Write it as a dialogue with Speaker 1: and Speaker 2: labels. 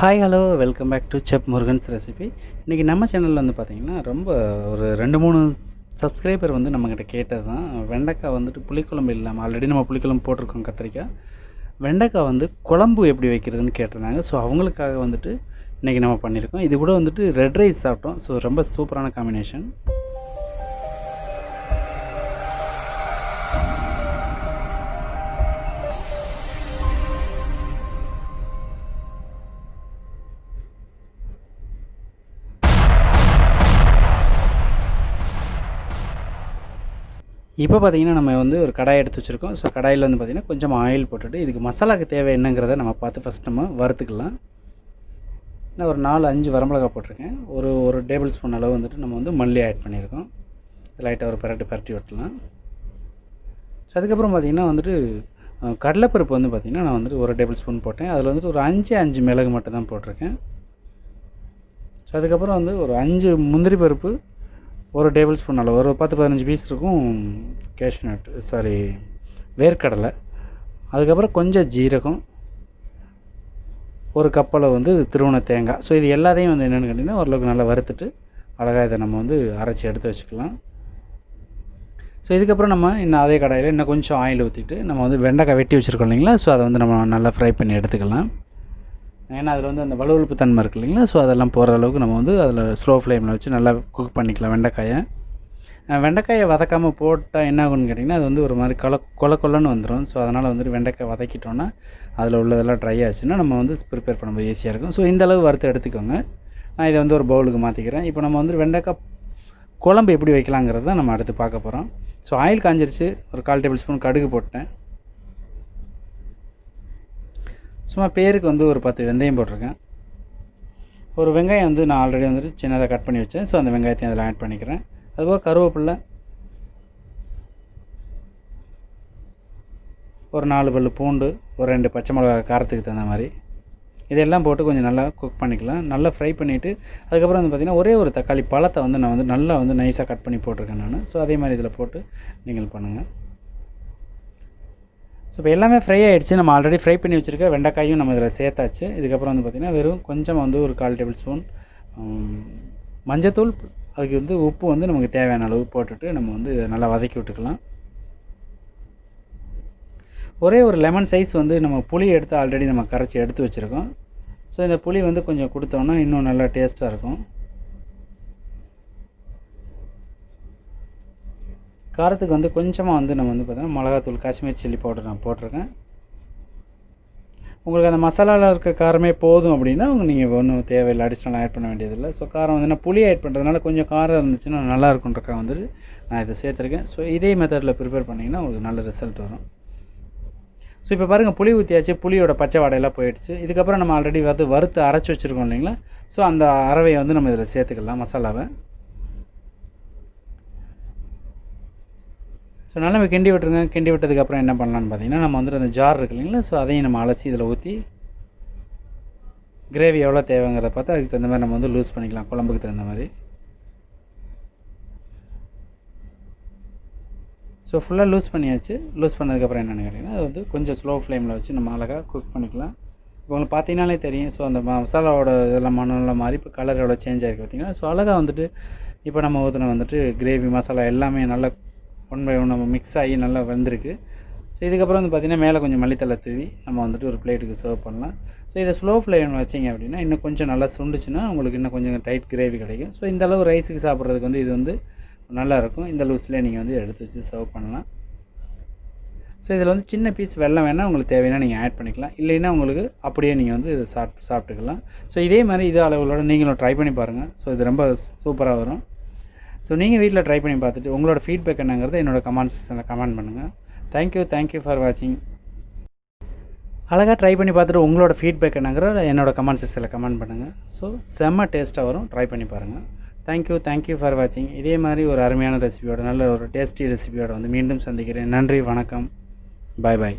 Speaker 1: Hi hello welcome back to Chefmurugansrecipe. இன்றைக்கி நம்ம சேனலில் வந்து பார்த்திங்கன்னா ரொம்ப ஒரு 2-3 சப்ஸ்கிரைபர் வந்து நம்மக்கிட்ட கேட்டது தான். வெண்டைக்காய் வந்துட்டு புளிக்குழம்பு இல்லாமல் ஆல்ரெடி நம்ம புளிக்குழம்பு போட்டிருக்கோம் கத்திரிக்காய். வெண்டைக்காய் வந்து குழம்பு எப்படி வைக்கிறதுன்னு கேட்டிருந்தாங்க. ஸோ அவங்களுக்காக வந்துட்டு இன்றைக்கி நம்ம பண்ணியிருக்கோம். இது கூட வந்துட்டு ரெட் ரைஸ் சாப்பிட்டோம். ஸோ ரொம்ப சூப்பரான காம்பினேஷன். இப்போ பார்த்திங்கன்னா நம்ம வந்து ஒரு கடாய் எடுத்து வச்சுருக்கோம். ஸோ கடாயில் வந்து பார்த்திங்கன்னா கொஞ்சம் ஆயில் போட்டுட்டு இதுக்கு மசாலாவுக்கு தேவை என்னங்கிறத நம்ம பார்த்து ஃபஸ்ட் நம்ம வறுத்துக்கலாம். நான் ஒரு 4-5 வரமிளகாய் போட்டிருக்கேன். ஒரு டேபிள் ஸ்பூன் அளவு வந்துட்டு நம்ம வந்து மல்லி ஆட் பண்ணியிருக்கோம். லைட்டாக ஒரு பரட்டி விட்டுலாம். ஸோ அதுக்கப்புறம் பார்த்திங்கன்னா வந்துட்டு கடலைப்பருப்பு வந்து பார்த்திங்கன்னா நான் வந்துட்டு ஒரு டேபிள் ஸ்பூன் போட்டேன். அதில் வந்துட்டு ஒரு 5 மிளகு மட்டும் தான் போட்டிருக்கேன். ஸோ அதுக்கப்புறம் வந்து ஒரு 5 முந்திரி பருப்பு, ஒரு டேபிள் ஸ்பூன் அளவு ஒரு 10-15 பீஸ் இருக்கும் வேர்க்கடலை. அதுக்கப்புறம் கொஞ்சம் ஜீரகம், ஒரு கப்பளவு வந்து திருவண்ண தேங்காய். ஸோ இது எல்லாத்தையும் வந்து என்னென்னு கேட்டிங்கன்னா ஓரளவுக்கு நல்லா வறுத்துட்டு அழகாக இதை நம்ம வந்து அரைச்சி எடுத்து வச்சுக்கலாம். ஸோ இதுக்கப்புறம் நம்ம இன்னும் அதே கடாயில் இன்னும் கொஞ்சம் ஆயில் ஊற்றிட்டு நம்ம வந்து வெண்டைக்காய் வெட்டி வச்சுருக்கோம் இல்லைங்களா. ஸோ அதை வந்து நம்ம நல்லா ஃப்ரை பண்ணி எடுத்துக்கலாம். ஏன்னா அதில் வந்து அந்த வலுவழுப்பு தன்மை இருக்குது இல்லைங்களா. ஸோ அதெல்லாம் போகிற அளவுக்கு நம்ம வந்து அதில் ஸ்லோ ஃப்ளேமில் வச்சு நல்லா குக் பண்ணிக்கலாம் வெண்டைக்காயை வதக்காமல் போட்டால் என்ன ஆகுன்னு கேட்டிங்கன்னா அது வந்து ஒரு மாதிரி கொலன்னு வந்துடும். ஸோ அதனால் வந்துட்டு வெண்டைக்காய் வதக்கிட்டோன்னா அதில் உள்ளதெல்லாம் ட்ரை ஆச்சுன்னா நம்ம வந்து ப்ரிப்பேர் பண்ணும்போது ஈஸியாக இருக்கும். ஸோ இந்தளவு வறுத்து எடுத்துக்கோங்க. நான் இதை வந்து ஒரு பவுலுக்கு மாற்றிக்கிறேன். இப்போ நம்ம வந்து வெண்டைக்காய் குழம்பு எப்படி வைக்கலாங்கிறது தான் நம்ம அடுத்து பார்க்க போகிறோம். ஸோ ஆயில் காஞ்சிருச்சு. ஒரு 1/4 டேபிள் ஸ்பூன் கடுகு போட்டேன். சும்மா பேருக்கு வந்து ஒரு 10 வெந்தயம் போட்டிருக்கேன். ஒரு வெங்காயம் வந்து நான் ஆல்ரெடி வந்துட்டு சின்னதாக கட் பண்ணி வச்சேன். ஸோ அந்த வெங்காயத்தையும் அதில் ஆட் பண்ணிக்கிறேன். அதுபோக கருவேப்பிலை, ஒரு 4 பல்லு பூண்டு, ஒரு 2 பச்சை மிளகாய் காரத்துக்கு தகுந்த மாதிரி இதெல்லாம் போட்டு கொஞ்சம் நல்லா குக் பண்ணிக்கலாம். நல்லா ஃப்ரை பண்ணிவிட்டு அதுக்கப்புறம் வந்து பார்த்திங்கன்னா ஒரே ஒரு தக்காளி பழத்தை வந்து நான் வந்து நல்லா வந்து நைஸாக கட் பண்ணி போட்டிருக்கேன் நான். ஸோ அதே மாதிரி இதில் போட்டு நீங்கள் பண்ணுங்கள். ஸோ இப்போ எல்லாமே ஃப்ரை ஆகிடுச்சு. நம்ம ஆல்ரெடி ஃப்ரை பண்ணி வச்சுருக்க வெண்டைக்காயும் நம்ம இதில் சேர்த்தாச்சு. இதுக்கப்புறம் வந்து பார்த்திங்கன்னா வெறும் கொஞ்சம் வந்து ஒரு 1/4 டேபிள் ஸ்பூன் மஞ்சத்தூள், அதுக்கு வந்து உப்பு வந்து நமக்கு தேவையான அளவு போட்டுட்டு நம்ம வந்து இதை நல்லா வதக்கி விட்டுக்கலாம். ஒரே ஒரு லெமன் சைஸ் வந்து நம்ம புளி எடுத்து ஆல்ரெடி நம்ம கரைச்சி எடுத்து வச்சுருக்கோம். ஸோ இந்த புளி வந்து கொஞ்சம் கொடுத்தோன்னா இன்னும் நல்லா டேஸ்ட்டாக இருக்கும். காரத்துக்கு வந்து கொஞ்சமாக வந்து நம்ம வந்து பார்த்திங்கன்னா மிளகாத்தூள், காஷ்மீர் சில்லி பவுடர் நான் போட்டிருக்கேன். உங்களுக்கு அந்த மசாலாவில் இருக்க காரமே போதும் அப்படின்னா நீங்கள் ஒன்றும் தேவையில்லை, அடிஷ்னலாக ஆட் பண்ண வேண்டியதில்லை. ஸோ காரம் வந்து நான் புளி ஆட் பண்ணுறதுனால கொஞ்சம் காரம் இருந்துச்சுன்னா நல்லா இருக்குன்றக்காக வந்துட்டு நான் இதை சேர்த்துருக்கேன். ஸோ இதே மெத்தடில் ப்ரிப்பேர் பண்ணிங்கன்னா உங்களுக்கு நல்ல ரிசல்ட் வரும். ஸோ இப்போ பாருங்கள் புளி ஊற்றியாச்சு. புளியோட பச்சை வாடையெல்லாம் போயிடுச்சு. இதுக்கப்புறம் நம்ம ஆல்ரெடி வறுத்து அரைச்சி வச்சுருக்கோம் இல்லைங்களா. ஸோ அந்த அரவையை வந்து நம்ம இதில் சேர்த்துக்கலாம் மசாலாவை. ஸோ நல்லா நம்ம கிண்டி விட்டுருங்க. கிண்டி விட்டதுக்கப்புறம் என்ன பண்ணலான்னு பார்த்தீங்கன்னா நம்ம வந்துட்டு அந்த ஜார் இருக்குது இல்லைங்களா. ஸோ அதையும் நம்ம அலசி இதில் ஊற்றி கிரேவி எவ்வளோ தேவைங்கிறத பார்த்து அதுக்கு தகுந்த மாதிரி நம்ம வந்து லூஸ் பண்ணிக்கலாம், குழம்புக்கு தகுந்த மாதிரி. ஸோ ஃபுல்லாக லூஸ் பண்ணியாச்சு. லூஸ் பண்ணதுக்கப்புறம் என்னென்னு கேட்டிங்கன்னா அது வந்து கொஞ்சம் ஸ்லோ ஃப்ளேமில் வச்சு நம்ம அழகாக குக் பண்ணிக்கலாம். இப்போ உங்களுக்கு பார்த்தீங்கன்னாலே தெரியும். ஸோ அந்த மசாலாவோட இதெல்லாம் மணலாம் மாதிரி இப்போ கலர் எவ்வளோ சேஞ்ச் ஆகிருக்கு பார்த்தீங்கன்னா. ஸோ அழகாக வந்துட்டு இப்போ நம்ம ஊற்றின வந்துட்டு கிரேவி மசாலா எல்லாமே நல்லா 1 by 1 நம்ம மிக்ஸ் ஆகி நல்லா வெந்திருக்கு. ஸோ இதுக்கப்புறம் வந்து பார்த்திங்கன்னா மேலே கொஞ்சம் மல்லித்தலை தூவி நம்ம வந்துட்டு ஒரு பிளேட்டுக்கு சர்வ் பண்ணலாம். ஸோ இதை ஸ்லோ ஃப்ளேம் வச்சிங்க அப்படின்னா இன்னும் கொஞ்சம் நல்லா சுண்டுச்சுன்னா உங்களுக்கு இன்னும் கொஞ்சம் டைட் கிரேவி கிடைக்கும். ஸோ இந்தளவு ரைஸுக்கு சாப்பிட்றதுக்கு வந்து இது வந்து நல்லாயிருக்கும். இந்த லூஸ்லேயே நீங்கள் வந்து எடுத்து வச்சு சர்வ் பண்ணலாம். ஸோ இதில் வந்து சின்ன பீஸ் வெல்லம் வேணால் உங்களுக்கு தேவைன்னா நீங்கள் ஆட் பண்ணிக்கலாம். இல்லைன்னா உங்களுக்கு அப்படியே நீங்கள் வந்து இதை சாப்பிட்டுக்கலாம். ஸோ இதே மாதிரி இதே அளவுகளோட நீங்களும் ட்ரை பண்ணி பாருங்கள். ஸோ இது ரொம்ப சூப்பராக வரும். ஸோ நீங்கள் வீட்டில் ட்ரை பண்ணி பார்த்துட்டு உங்களோட ஃபீட்பேக் என்னங்கிறத என்னோடய கமெண்ட் செக்ஷனில் கமெண்ட் பண்ணுங்கள். தேங்க்யூ ஃபார் வாட்சிங். அழகாக ட்ரை பண்ணி பார்த்துட்டு உங்களோட ஃபீட்பேக் என்னங்கிறத என்னோடய கமெண்ட் செக்ஷனில் கமெண்ட் பண்ணுங்கள். ஸோ செம்ம டேஸ்ட்டாக வரும். ட்ரை பண்ணி பாருங்கள். தேங்க்யூ ஃபார் வாட்சிங். இதே மாதிரி ஒரு அருமையான ரெசிபியோட நல்ல ஒரு டேஸ்டி ரெசிபியோட வந்து மீண்டும் சந்திக்கிறேன். நன்றி, வணக்கம், பாய்.